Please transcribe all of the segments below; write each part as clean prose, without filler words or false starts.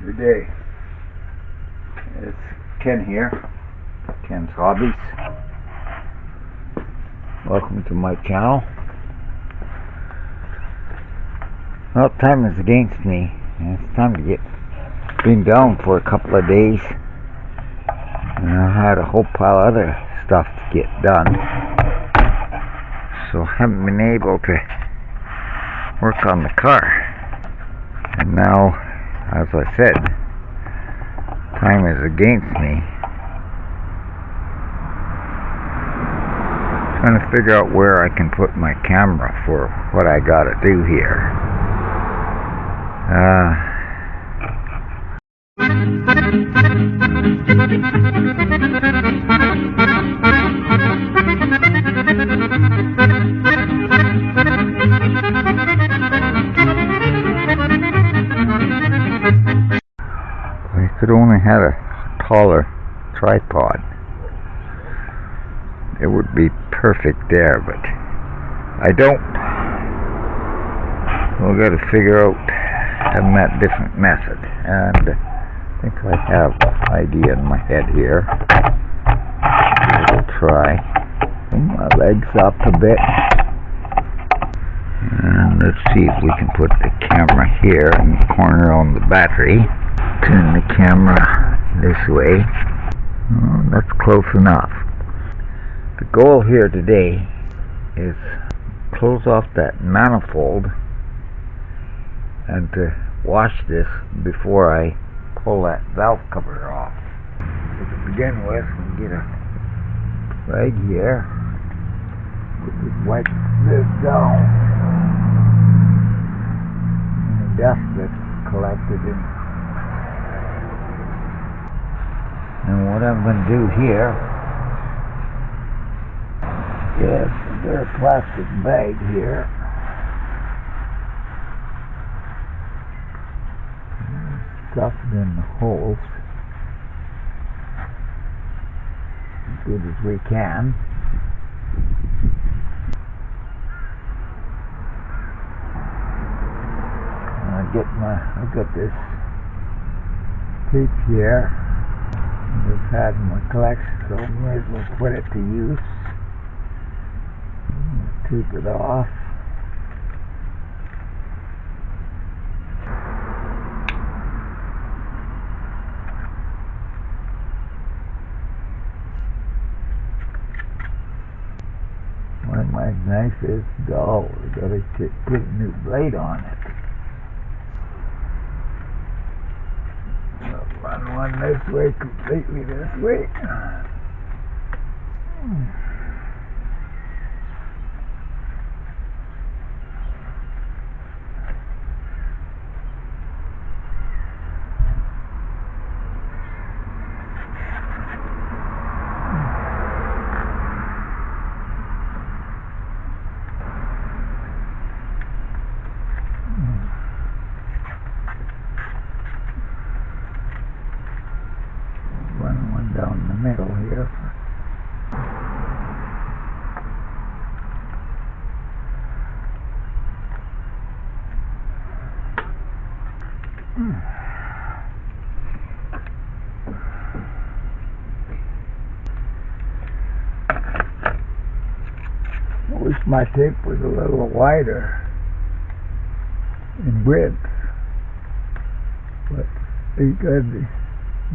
Good day. It's Ken here, Ken's Hobbies. Welcome to my channel. Well, time is against me, and it's time to get been down for a couple of days. And I had a whole pile of other stuff to get done, so I haven't been able to work on the car. And now, as I said, time is against me. Trying to figure out where I can put my camera for what I gotta do here. I could only have a taller tripod. It would be perfect there, but I don't. We've got to figure out a different method, and I think I have an idea in my head here. We'll try. Bring my legs up a bit, and let's see if we can put the camera here in the corner on the battery. Turn the camera this way. Oh, that's close enough. The goal here today is close off that manifold and to wash this before I pull that valve cover off. So to begin with, we get a rag here. We just wipe this down. And the dust that's collected in. And what I'm going to do here is there's a plastic bag here. Stuff it in the holes as good as we can. I've got this tape here. I've had in my collection, so I may as well put it to use. Tape it off. My knife is dull. We gotta put a new blade on it. I'll run one this way, completely this way. Down the middle here. I wish my tape was a little wider in width, but you gotta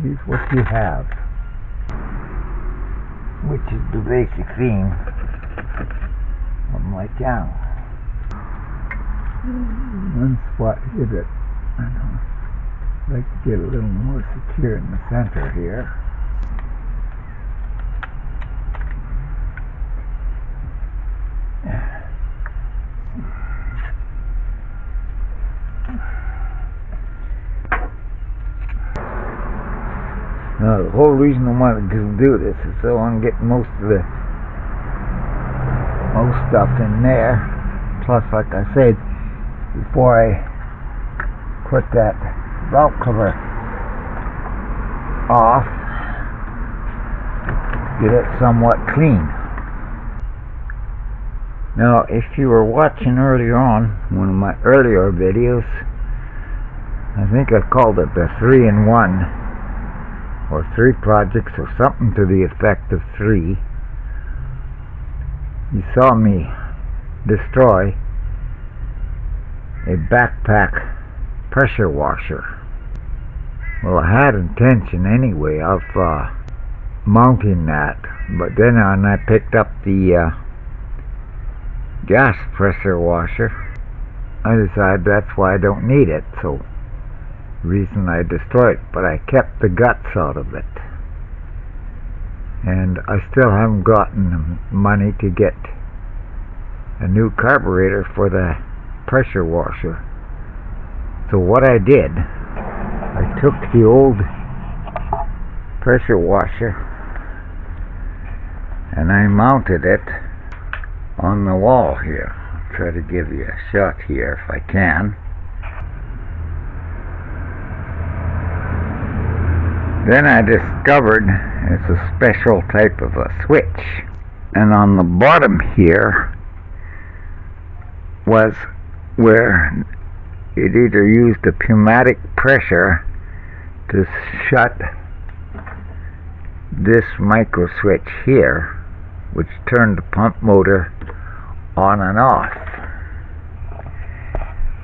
use what you have, which is the basic theme of my channel. One spot hit it. I'd like to get a little more secure in the center here. Now, the whole reason I wanted to do this is so I can get most stuff in there. Plus, like I said, before I put that valve cover off, get it somewhat clean. Now, if you were watching earlier on one of my earlier videos, I think I called it the 3-in-1 or 3 projects or something to the effect of 3. You saw me destroy a backpack pressure washer. Well, I had intention anyway of mounting that, but then when I picked up the gas pressure washer, I decided that's why I don't need it, so reason I destroyed it, but I kept the guts out of it. And I still haven't gotten money to get a new carburetor for the pressure washer. So what I did, I took the old pressure washer and I mounted it on the wall here. I'll try to give you a shot here if I can. Then I discovered it's a special type of a switch, and on the bottom here was where it either used the pneumatic pressure to shut this micro switch here, which turned the pump motor on and off.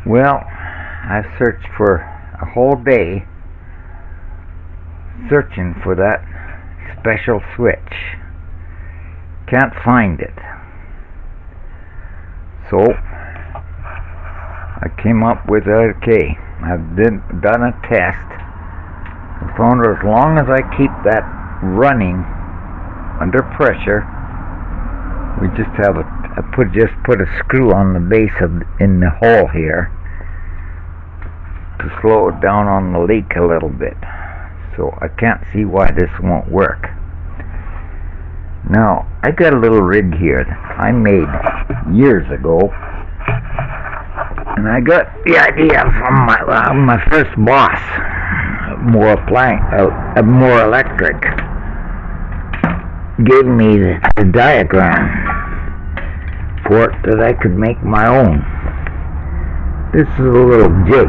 Well, I searched for a whole day searching for that special switch. Can't find it. So I came up with, okay, I've done a test. I found as long as I keep that running under pressure, we just have just put a screw on the base in the hole here to slow it down on the leak a little bit. So I can't see why this won't work. Now, I got a little rig here that I made years ago, and I got the idea from my first boss, more electric, gave me the diagram for it that I could make my own. This is a little jig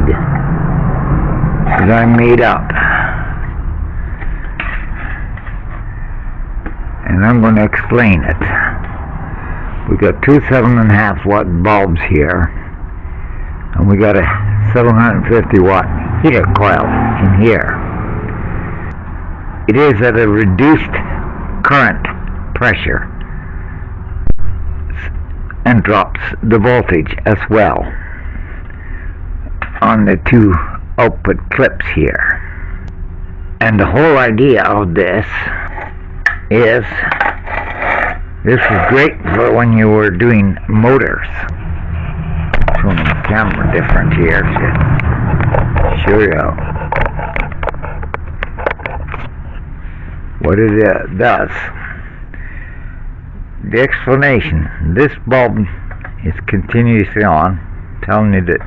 that I made up, and I'm going to explain it. We got 2 7.5 watt bulbs here, and we got a 750 watt heater coil in here. It is at a reduced current pressure and drops the voltage as well on the 2 output clips here. And the whole idea of this is great for when you were doing motors. Turn the camera different here to show you what it does. The explanation: this bulb is continuously on, telling you that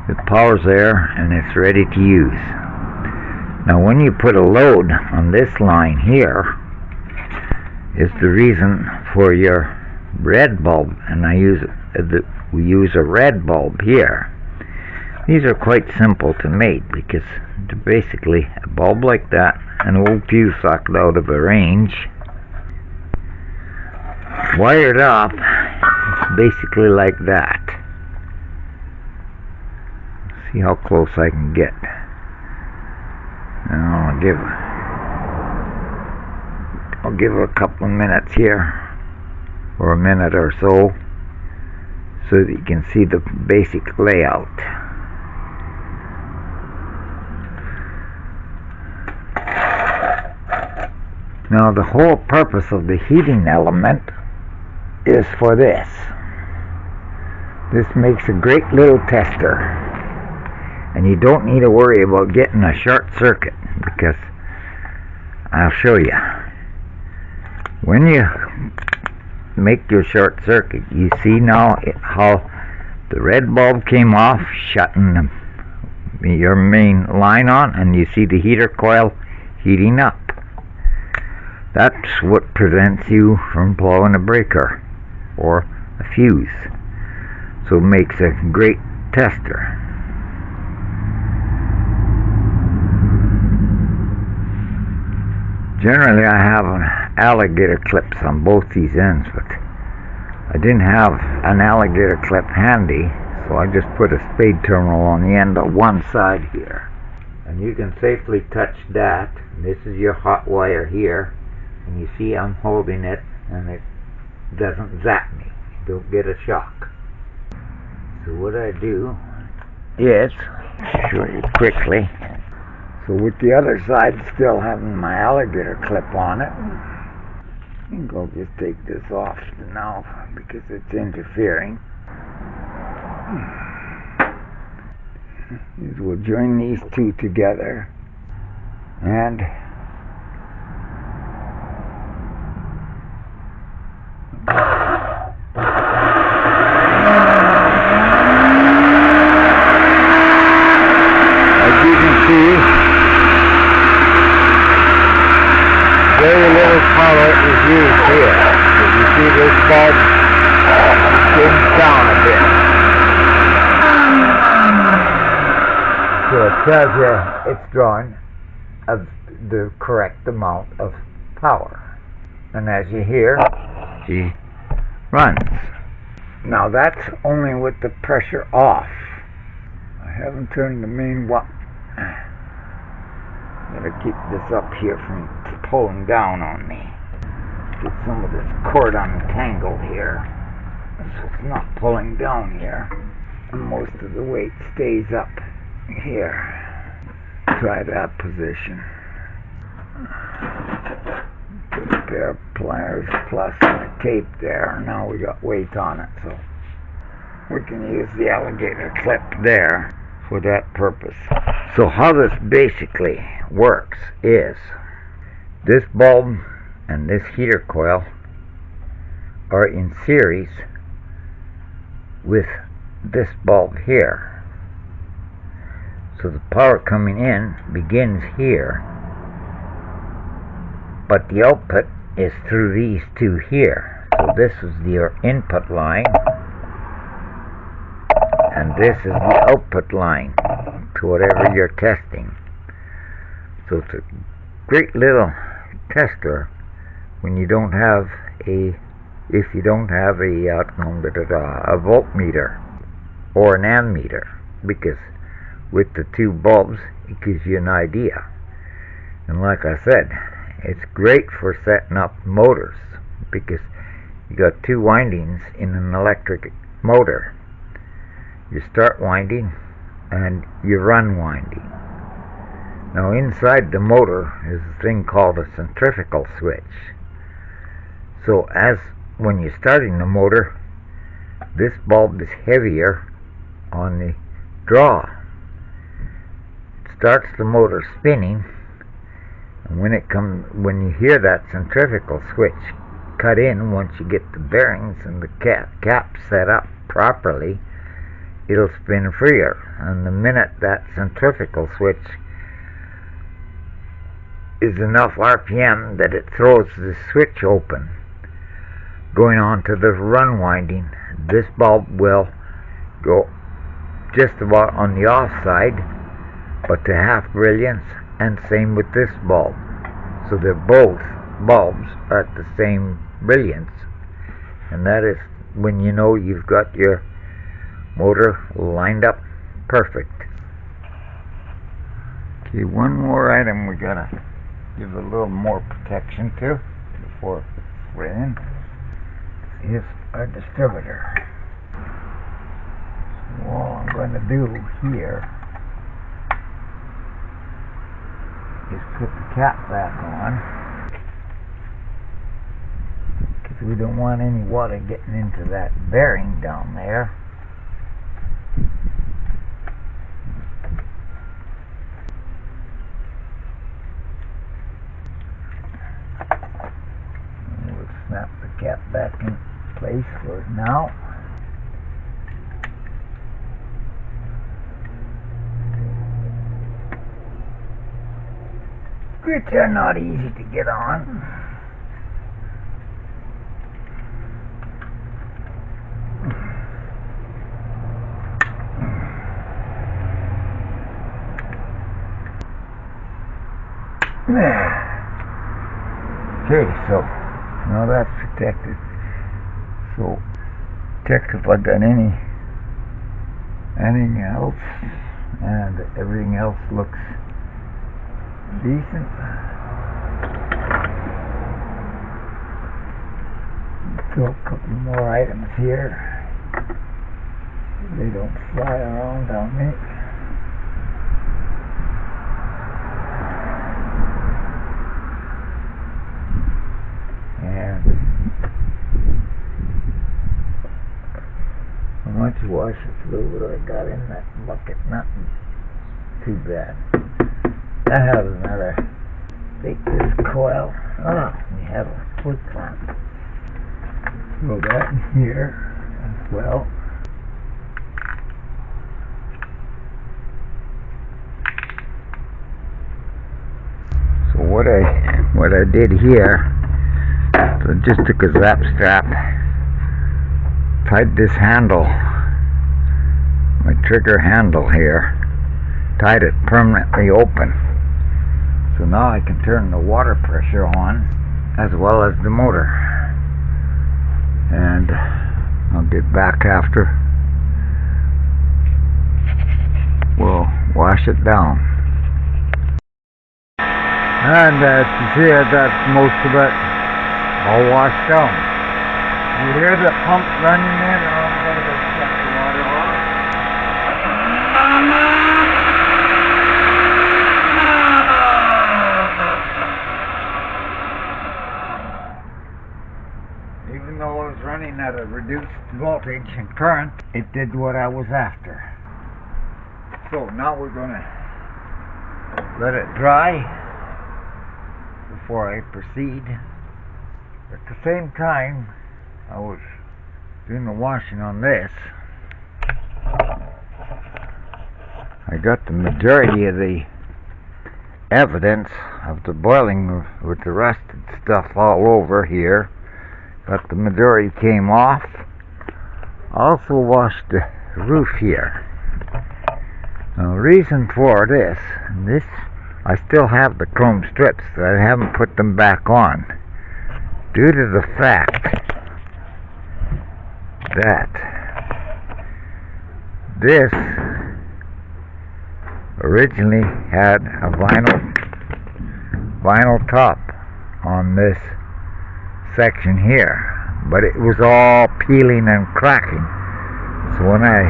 the power's there and it's ready to use. Now when you put a load on this line here, is the reason for your red bulb, and we use a red bulb here. These are quite simple to make because they're basically a bulb like that, an old fuse socket out of a range, wired up basically like that. See how close I can get. Now I'll give it a couple of minutes here, or a minute or so that you can see the basic layout. Now the whole purpose of the heating element is for this. This makes a great little tester, and you don't need to worry about getting a short circuit, because I'll show you. When you make your short circuit, you see now how the red bulb came off, shutting your main line on, and you see the heater coil heating up. That's what prevents you from blowing a breaker or a fuse. So it makes a great tester. Generally I have alligator clips on both these ends, but I didn't have an alligator clip handy, so I just put a spade terminal on the end of one side here. And you can safely touch that. This is your hot wire here, and you see I'm holding it and it doesn't zap me. You don't get a shock. So what I do is, show you quickly, so with the other side still having my alligator clip on it, I think I'll just take this off now because it's interfering. Is we'll join these two together and as you can see, very little power is used here. If you see this bulb spins down a bit. So it tells you it's drawing the correct amount of power. And as you hear, she runs. Now that's only with the pressure off. I haven't turned the main Gotta keep this up here from pulling down on me. Get some of this cord untangled here, so it's not pulling down here. And most of the weight stays up here. Try that position. Put a pair of pliers plus a tape there. Now we got weight on it, so we can use the alligator clip there for that purpose. So how this basically works is this bulb and this heater coil are in series with this bulb here. So the power coming in begins here, but the output is through these two here. So this is your input line, and this is the output line to whatever you're testing. So it's a great little tester when you don't have a voltmeter or an ammeter, because with the two bulbs it gives you an idea. And like I said, it's great for setting up motors because you got two windings in an electric motor. You start winding and you run winding. Now inside the motor is a thing called a centrifugal switch. So when you're starting the motor, this bulb is heavier on the draw. It starts the motor spinning, and when you hear that centrifugal switch cut in, once you get the bearings and the cap set up properly, it'll spin freer. And the minute that centrifugal switch is enough RPM that it throws the switch open, going on to the run winding, this bulb will go just about on the off side, but to half brilliance, and same with this bulb. So they're both bulbs are at the same brilliance, and that is when you know you've got your motor lined up perfect. Okay, one more item we gotta give a little more protection to before we're in is our distributor. So all I'm going to do here is put the cap back on, because we don't want any water getting into that bearing down there. And we'll snap the cap back in place for now. Which are not easy to get on. Okay, so now that's protected. So check if I got anything else, and everything else looks decent. So a couple more items here. They don't fly around on me. And how much washer fluid I got in that bucket? Nothing too bad. I have another. Take this coil. We have a foot clamp. Throw that in here as well. So what I did here, so I just took a zap strap, tied this handle, my trigger handle here, tied it permanently open. So now I can turn the water pressure on as well as the motor. And I'll get back after. We'll wash it down. And as you see, that's most of it all washed down. You hear the pump running in? I'm going to shut the water off. Even though I was running at a reduced voltage and current, it did what I was after. So now we're going to let it dry before I proceed. At the same time I was doing the washing on this, I got the majority of the evidence of the boiling with the rusted stuff all over here. Got the majority came off. Also washed the roof here. Now the reason for this I still have the chrome strips. I haven't put them back on due to the fact that this originally had a vinyl top on this section here, but it was all peeling and cracking. So when I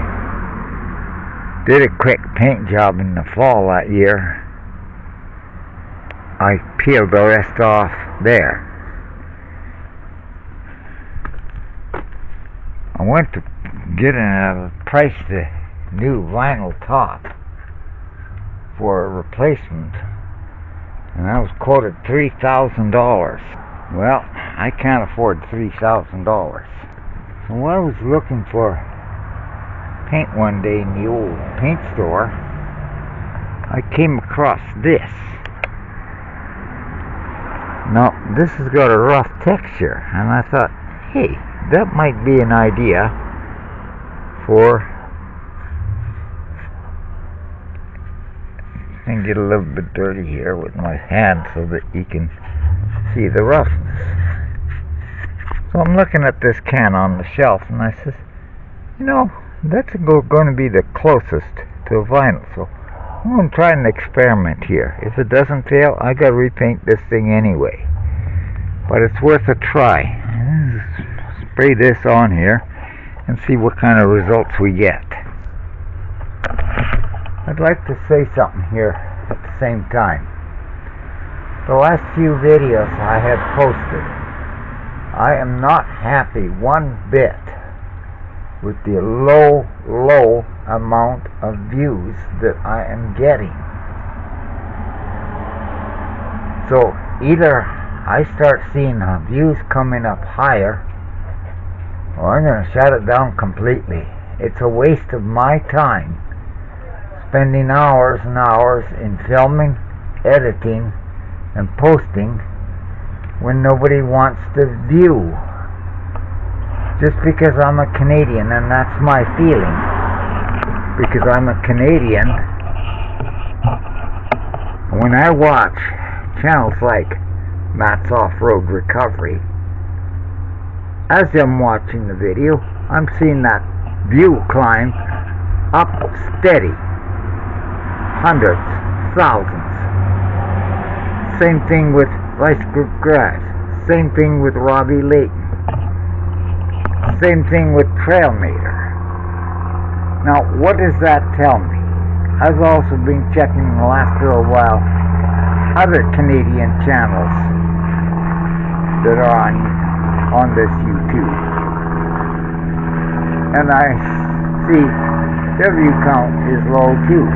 did a quick paint job in the fall that year, I peeled the rest off there. I went to get a price the new vinyl top for a replacement, and I was quoted $3,000. Well, I can't afford $3,000. So when I was looking for paint one day in the old paint store, I came across this. Now, this has got a rough texture, and I thought, hey, that might be an idea for, and get a little bit dirty here with my hand so that you can see the roughness. So I'm looking at this can on the shelf, and I says, you know, that's going to be the closest to a vinyl. So I'm going to try an experiment here. If it doesn't fail, I got to repaint this thing anyway. But it's worth a try. Spray this on here and see what kind of results we get. I'd like to say something here at the same time. The last few videos I have posted, I am not happy one bit with the low amount of views that I am getting. So either I start seeing views coming up higher, or I'm going to shut it down completely. It's a waste of my time spending hours and hours in filming, editing, and posting when nobody wants to view. Just because I'm a Canadian, and that's my feeling. Because I'm a Canadian, when I watch channels like Matt's Off-Road Recovery. As I'm watching the video, I'm seeing that view climb up steady. Hundreds, thousands. Same thing with Vice Group Grass. Same thing with Robbie Layton. Same thing with Trailmeter. Now, what does that tell me? I've also been checking in the last little while other Canadian channels that are on this YouTube. And I see their view count is low too.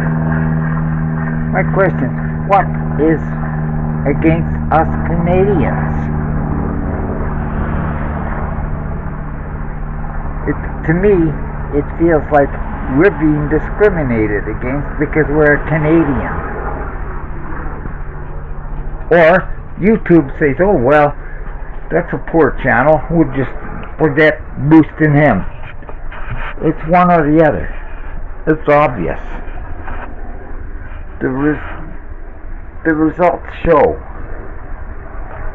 My question is, what is against us Canadians? To me, it feels like we're being discriminated against because we're a Canadian. Or YouTube says, oh well, that's a poor channel, we'll just forget boosting him. It's one or the other. It's obvious. The results show.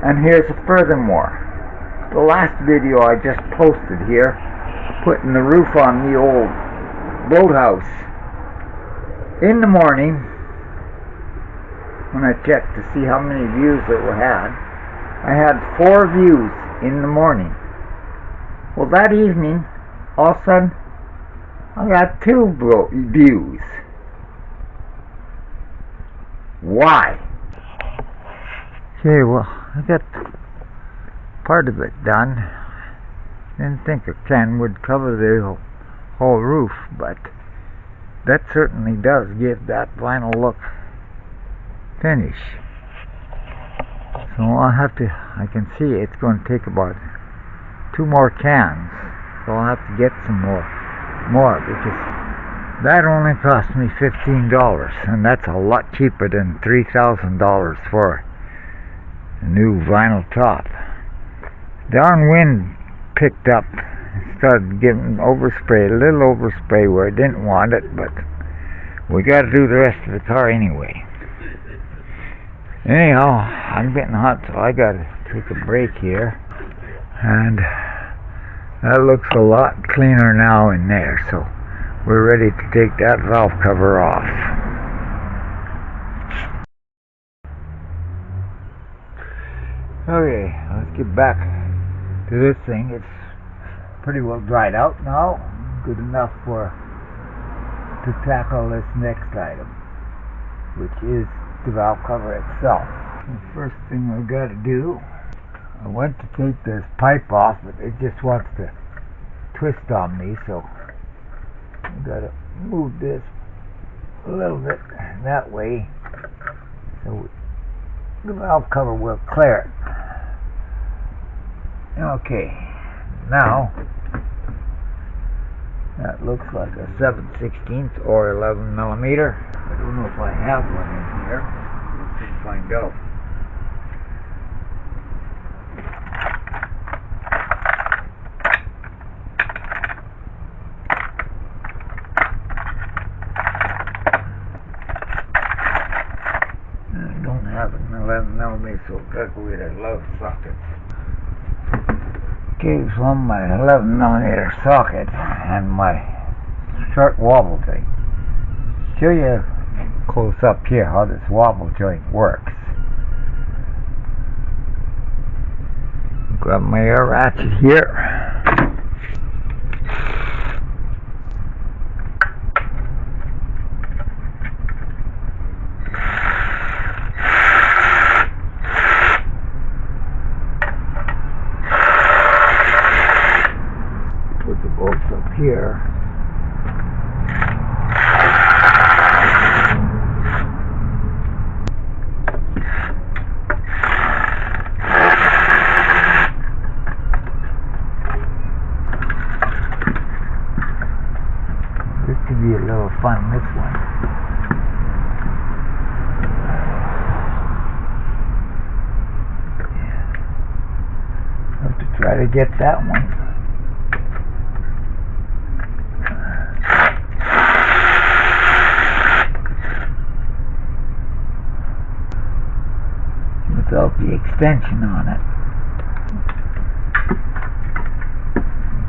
And here's a furthermore. The last video I just posted here, putting the roof on the old boathouse. In the morning, when I checked to see how many views it had, I had 4 views in the morning. Well, that evening, all of a sudden, I got 2 views. Why? Okay, well, I got part of it done. Didn't think a can would cover the whole roof, but that certainly does give that vinyl look finish. So I can see it's going to take about 2 more cans. So I'll have to get some more because that only cost me $15, and that's a lot cheaper than $3,000 for a new vinyl top. Darn wind picked up, started giving overspray, a little overspray where I didn't want it, but we got to do the rest of the car anyway. Anyhow, I'm getting hot, so I got to take a break here, and that looks a lot cleaner now in there, so we're ready to take that valve cover off. Okay, let's get back to this thing. It's pretty well dried out now, good enough to tackle this next item, which is the valve cover itself. The first thing I've got to do, I went to take this pipe off, but it just wants to twist on me, so I've got to move this a little bit that way so the valve cover will clear it. Okay, now that looks like a 7/16 or 11 millimeter. I don't know if I have one in here. Let's see, find out. I don't have an 11 millimeter, so I've got to go get a love socket. Okay, so my 11 millimeter socket and my short wobble joint. Show you close up here how this wobble joint works. Grab my air ratchet here. Put the bolts up here. This could be a little fun, this one. Have to try to get that one. out the extension on it.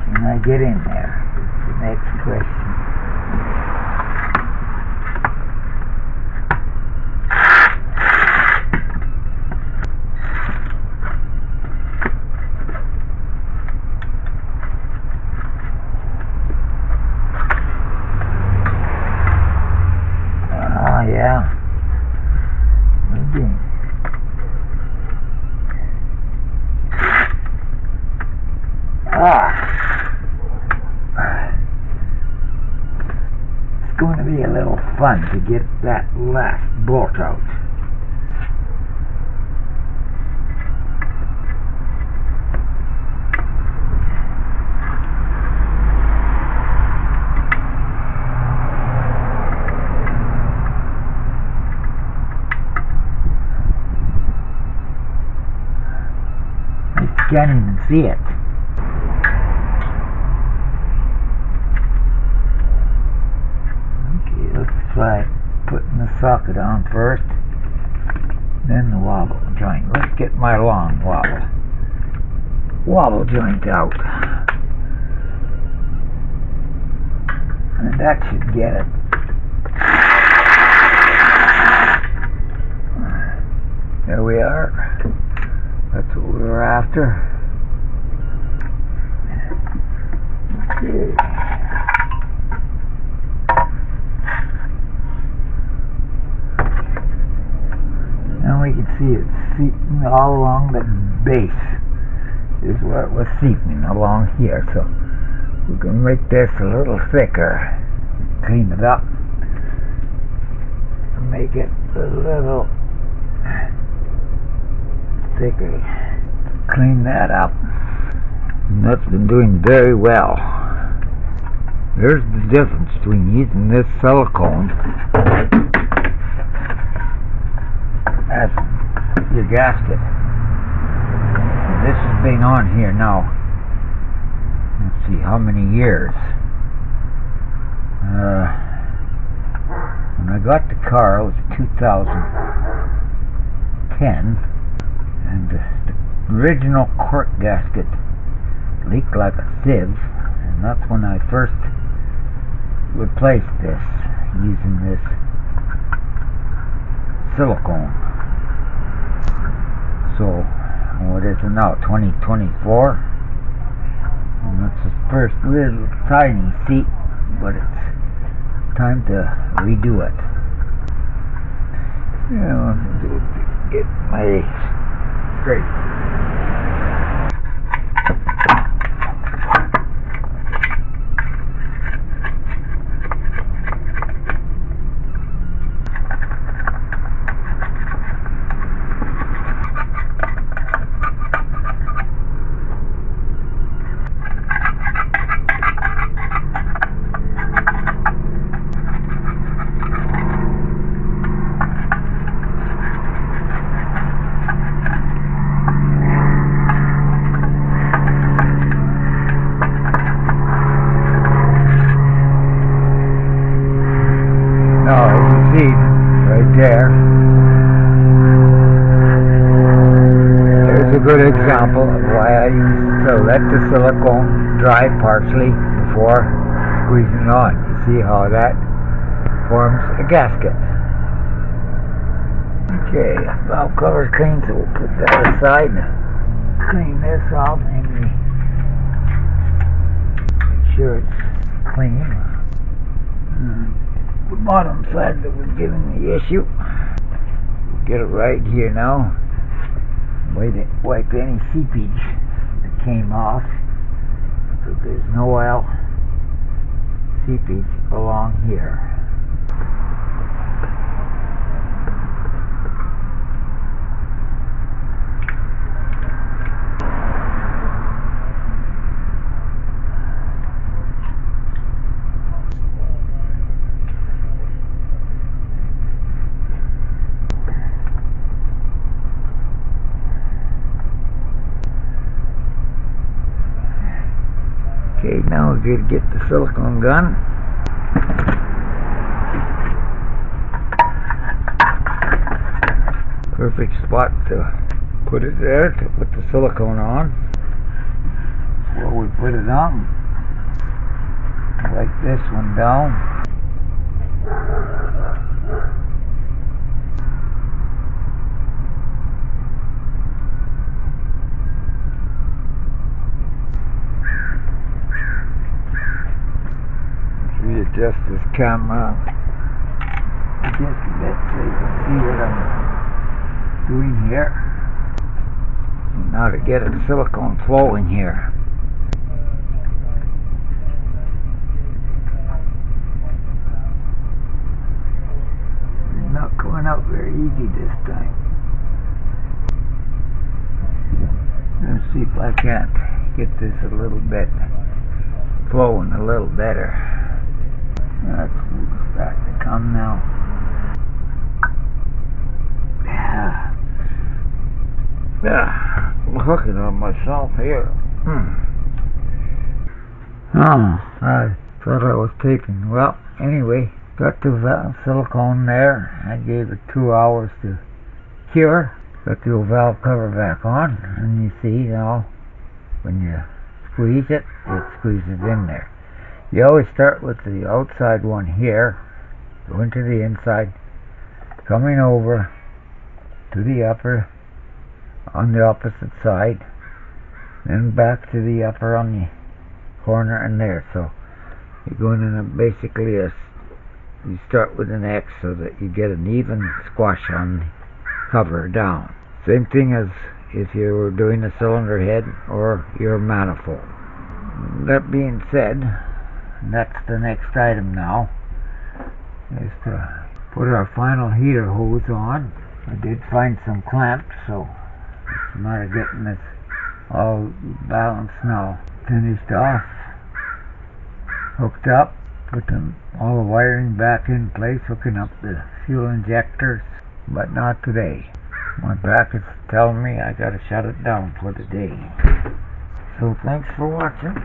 Can I get in there? Is the next question. Yeah. Maybe. It's going to be a little fun to get that last bolt out. Can't even see it. Okay, let's try putting the socket on first, then the wobble joint. Let's get my long wobble joint out, and that should get it. There we are. That's what we were after. Okay. Now we can see it seeping all along the base. Is where it was seeping along here. So we can make this a little thicker. Clean it up. And make it a little thicker. Clean that up. And that's been doing very well. There's the difference between using this silicone as your gasket. This has been on here now, let's see how many years. When I got the car, it was 2010, and the original cork gasket leaked like a sieve, and that's when I first replaced this using this silicone. So what is it now, 2024, and that's the first little tiny seat, but it's time to redo it. Yeah, get my straight. There's a good example of why I used to let the silicone dry partially before squeezing it on. You see how that forms a gasket. Okay, valve cover's clean, so we'll put that aside. Clean this off and make sure it's clean. The bottom side that was giving the issue. Get it right here now. Wipe any seepage that came off, so there's no oil seepage along here. Okay, now we're going to get the silicone gun. Perfect spot to Put it there to put the silicone on. Well, we put it on. Like this one down. Readjust this camera just a bit so you can see what I'm doing here. Now to get the silicone flowing here. It's not going out very easy this time. Let's see if I can't get this a little bit flowing a little better. That's starting to come now. I'm hooking on myself here. Oh, I thought I was taping. Well, anyway, got the silicone there. I gave it 2 hours to cure. Got the old valve cover back on, and you see now when you squeeze it, it squeezes in there. You always start with the outside one here, go into the inside, coming over to the upper on the opposite side, then back to the upper on the corner and there. So you're going in basically you start with an X so that you get an even squash on the cover down. Same thing as if you were doing a cylinder head or your manifold. That being said, that's the next item now, is to put our final heater hose on. I did find some clamps, so it's a matter of getting this all balanced now. Finished off, hooked up, put all the wiring back in place, hooking up the fuel injectors, but not today. My back is telling me I gotta shut it down for the day. So thanks for watching.